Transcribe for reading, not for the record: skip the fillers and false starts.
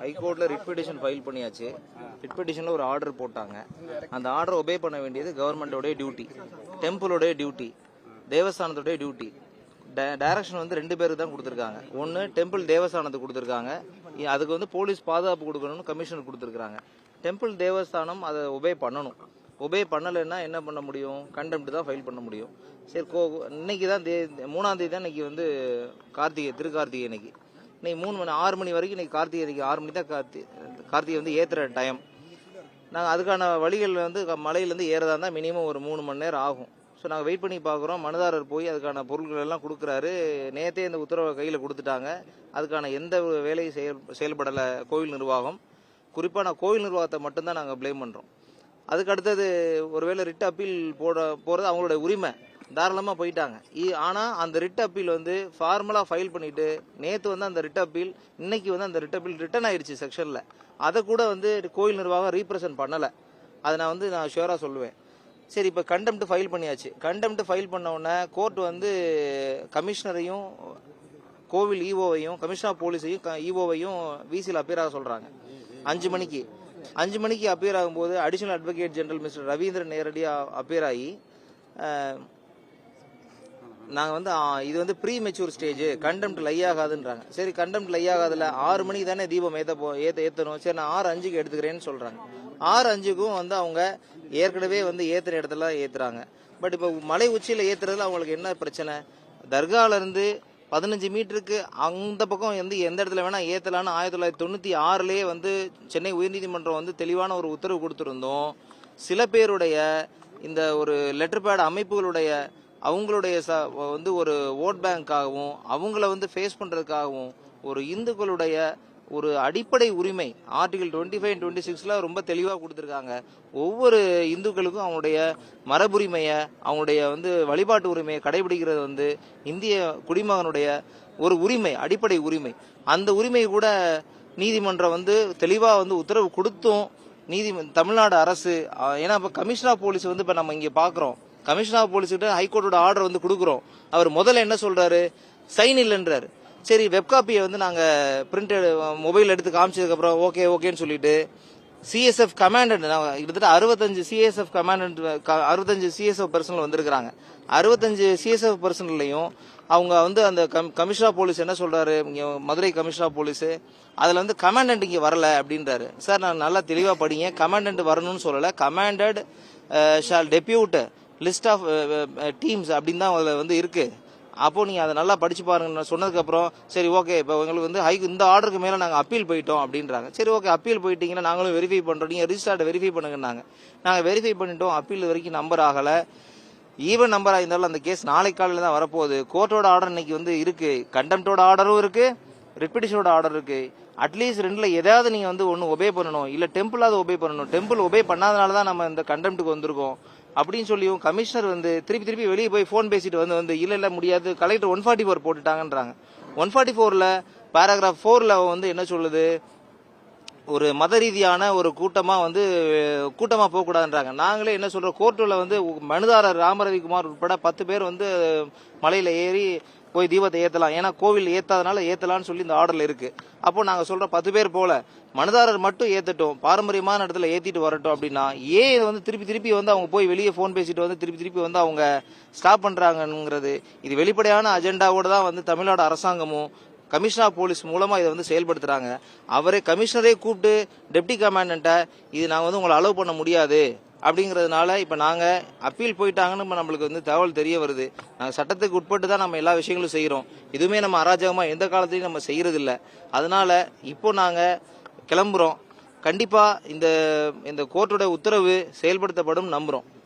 ஹைகோர்ட்டில் writ petition file பண்ணியாச்சு. Writ பெட்டிஷனில் ஒரு ஆர்டர் போட்டாங்க. அந்த ஆர்டர் ஒபே பண்ண வேண்டியது கவர்மெண்டோடைய டியூட்டி, டெம்பிளோடைய டியூட்டி, தேவஸ்தானத்தோடைய டியூட்டி. டைரக்ஷன் வந்து 2 பேருக்கு தான் கொடுத்துருக்காங்க. ஒன்று டெம்பிள் தேவஸ்தானத்துக்கு கொடுத்துருக்காங்க, அதுக்கு வந்து போலீஸ் பாதுகாப்பு கொடுக்கணும்னு கமிஷனர் கொடுத்துருக்காங்க. டெம்பிள் தேவஸ்தானம் அதை ஒபே பண்ணணும். ஒபே பண்ணலைன்னா என்ன பண்ண முடியும்? கண்டெம்ட் தான் ஃபைல் பண்ண முடியும். சரி, இன்னைக்கு தான் 3ஆம் தேதி தான் இன்னைக்கு வந்து கார்த்திகை, திருக்கார்த்திகை. இன்னைக்கு 3 மணி 6 மணி வரைக்கும் இன்னைக்கு கார்த்திகை 6 மணி தான் கார்த்திகை வந்து ஏற்றுற டைம். நாங்கள் அதுக்கான வழிகள் வந்து மலையிலேருந்து ஏறதா இருந்தால் மினிமம் ஒரு 3 மணி நேரம் ஆகும். ஸோ நாங்கள் வெயிட் பண்ணி பார்க்குறோம். மனுதாரர் போய் அதுக்கான பொருட்கள் எல்லாம் கொடுக்குறாரு. நேற்றே இந்த உத்தரவை கையில் கொடுத்துட்டாங்க. அதுக்கான எந்த வேலையும் செயல்படலை கோவில் நிர்வாகம். குறிப்பாக நான் கோவில் நிர்வாகத்தை மட்டும்தான் நாங்கள் ப்ளேம் பண்ணுறோம். அதுக்கு அடுத்தது ஒருவேளை ரிட் அப்பீல் போகிறது அவங்களுடைய உரிமை, தாராளமாக போயிட்டாங்க. ஆனால் அந்த ரிட் அப்பீல் வந்து ஃபார்மலாக ஃபைல் பண்ணிட்டு நேற்று வந்து அந்த ரிட் அப்பீல், இன்னைக்கு வந்து அந்த ரிட் அப்பீல் ரிட்டன் ஆயிடுச்சு செக்ஷனில். அதை கூட வந்து கோயில் நிர்வாகம் ரீப்ரசன்ட் பண்ணலை. அதை நான் ஷுவராக சொல்லுவேன். சரி, இப்போ கண்டெம்ட் ஃபைல் பண்ணியாச்சு. கண்டெம்ட் ஃபைல் பண்ண உடனே கோர்ட் வந்து கமிஷனரையும் கோவில் ஈஓவையும் கமிஷனர் ஆஃப் போலீஸையும் ஈஓவையும் விசியில் அப்பியர் ஆக சொல்கிறாங்க. 5 மணிக்கு அப்பியர் ஆகும்போது additional advocate general mister Ravindran நேரடியாக அப்பியர் ஆகி நாங்கள் வந்து இது வந்து ப்ரீ மெச்சூர் ஸ்டேஜ், கண்டெம்ட் லை ஆகாதுன்றாங்க. சரி, கண்டெம்ட் லை ஆகாதுல 6 மணிக்கு தானே தீபம் ஏற்றணும். சரி, நான் 6:05 எடுத்துக்கிறேன்னு சொல்கிறாங்க. 6:05க்கும் வந்து அவங்க ஏற்கனவே வந்து ஏற்றுற இடத்துல ஏற்றுறாங்க. பட் இப்போ மலை உச்சியில் ஏற்றுறதுல அவங்களுக்கு என்ன பிரச்சனை? தர்காவிலேருந்து 15 மீட்டருக்கு அந்த பக்கம் வந்து எந்த இடத்துல வேணால் ஏற்றலான்னு 1996லேயே வந்து சென்னை உயர்நீதிமன்றம் வந்து தெளிவான ஒரு உத்தரவு கொடுத்துருந்தோம். சில பேருடைய இந்த ஒரு லெட்டர் பேட் அமைப்புகளுடைய அவங்களுடைய வந்து ஒரு ஓட் பேங்காகவும் அவங்கள வந்து ஃபேஸ் பண்ணுறதுக்காகவும் ஒரு இந்துக்களுடைய ஒரு அடிப்படை உரிமை ஆர்டிகல் 25 and 26ல ரொம்ப தெளிவாக கொடுத்துருக்காங்க. ஒவ்வொரு இந்துக்களுக்கும் அவங்களுடைய மரபுரிமையை, அவங்களுடைய வந்து வழிபாட்டு உரிமையை கடைபிடிக்கிறது வந்து இந்திய குடிமகனுடைய ஒரு உரிமை, அடிப்படை உரிமை. அந்த உரிமையை கூட நீதிமன்றம் வந்து தெளிவாக வந்து உத்தரவு கொடுத்தும் தமிழ்நாடு அரசு, ஏன்னா இப்போ கமிஷனர் ஆஃப் போலீஸ் வந்து இப்போ நம்ம இங்கே பார்க்குறோம், கமிஷனர் ஆஃப் போலீஸ்கிட்ட ஹைகோர்ட்டோட ஆர்டர் வந்து கொடுக்குறோம். அவர் முதல்ல என்ன சொல்றாரு? சைன் இல்லைன்றாரு. சரி, வெப் காப்பியை வந்து நாங்கள் பிரிண்டட் மொபைல் எடுத்து காமிச்சதுக்கப்புறம் ஓகேன்னு சொல்லிட்டு சிஎஸ்எஃப் கமாண்டன்ட், கிட்டத்தட்ட 65 சிஎஸ்எஃப் கமாண்டன்ட் 65 சிஎஸ்எஃப் பர்சனல் வந்திருக்கிறாங்க. 65 சிஎஸ்எஃப் பர்சனல்லையும் அவங்க வந்து அந்த கமிஷனர் ஆஃப் போலீஸ் என்ன சொல்றாரு, மதுரை கமிஷனர் ஆஃப் போலீஸ் அதில் வந்து கமாண்டன்ட் இங்கே வரல அப்படின்றாரு. சார், நான் நல்லா தெளிவாக படிங்க. கமாண்டன்ட் வரணும்னு சொல்லலை, commandant shall depute list of teams அப்படின்னு தான் அதில் வந்து இருக்கு. அப்போ நீங்கள் அதை நல்லா படிச்சு பாருங்க சொன்னதுக்கப்புறம் சரி ஓகே, இப்போ எங்களுக்கு வந்து இந்த ஆர்டருக்கு மேலே நாங்கள் அப்பீல் போயிட்டோம் அப்படின்றாங்க. சரி ஓகே, அப்பீல் போயிட்டீங்கன்னா நாங்களும் வெரிஃபை பண்ணுறோம், நீங்கள் ரிஜிஸ்டர்டை வெரிஃபை பண்ணுங்கன்னாங்க. நாங்கள் வெரிஃபை பண்ணிட்டோம். அப்பீல் வரைக்கும் நம்பர் ஆகலை. ஈவன் நம்பர் ஆயிருந்தாலும் அந்த கேஸ் நாளைக்கு காலையில் தான் வரப்போகுது. கோர்ட்டோட ஆர்டர் இன்னைக்கு வந்து இருக்கு, கண்டெம்ட்டோட ஆர்டரும் இருக்கு, ரிட் பெட்டிஷனோட ஆர்டர் இருக்கு. அட்லீஸ்ட் 2ல ஏதாவது நீங்கள் வந்து ஒன்று ஒபே பண்ணணும், இல்லை டெம்பிளாவது ஒபே பண்ணணும். டெம்பிள் ஒபே பண்ணாதனால தான் நம்ம இந்த கண்டெம்ட்டுக்கு வந்திருக்கோம் அப்படின்னு சொல்லியும் கமிஷனர் வந்து திருப்பி வெளியே போய் ஃபோன் பேசிட்டு வந்து இல்லை முடியாது, கலெக்டர் 144 போட்டுட்டாங்கன்றாங்க. 144ல பேராகிராஃப் 4ல வந்து என்ன சொல்லுது? ஒரு மத ரீதியான ஒரு கூட்டமா போகக்கூடாதுன்றாங்க. நாங்களே என்ன சொல்றோம், கோர்ட்டில் வந்து மனுதாரர் ராமரவிக்குமார் உட்பட 10 பேர் வந்து மலையில ஏறி போய் தீபத்தை ஏற்றலாம், ஏன்னா கோவில் ஏற்றாதனால ஏற்றலான்னு சொல்லி இந்த ஆர்டர்ல இருக்கு. அப்போ நாங்கள் சொல்றோம் 10 பேர் போல மனுதாரர் மட்டும் ஏற்றட்டும், பாரம்பரியமான இடத்துல ஏற்றிட்டு வரட்டும். அப்படின்னா ஏன் வந்து திருப்பி வந்து அவங்க போய் வெளியே ஃபோன் பேசிட்டு வந்து திருப்பி வந்து அவங்க ஸ்டாப் பண்றாங்கிறது? இது வெளிப்படையான அஜெண்டாவோட தான் வந்து தமிழ்நாடு அரசாங்கமும் கமிஷனர் ஆஃப் போலீஸ் மூலமா இதை வந்து செயல்படுத்துறாங்க. அவரே கமிஷனரே கூப்பிட்டு டெப்டி கமாண்டன்ட்ட இது நாங்கள் வந்து உங்களை அலோவ் பண்ண முடியாது அப்படிங்கிறதுனால இப்போ நாங்கள் அப்பீல் போயிட்டாங்கன்னு நம்மளுக்கு வந்து தகவல் தெரிய வருது. நாங்கள் சட்டத்துக்கு உட்பட்டு தான் நம்ம எல்லா விஷயங்களும் செய்கிறோம். இதுவுமே நம்ம அராஜகமாக எந்த காலத்திலையும் நம்ம செய்யறதில்ல. அதனால இப்போ நாங்கள் கிளம்புறோம். கண்டிப்பாக இந்த கோர்ட்டோட உத்தரவு செயல்படுத்தப்படும் நம்புகிறோம்.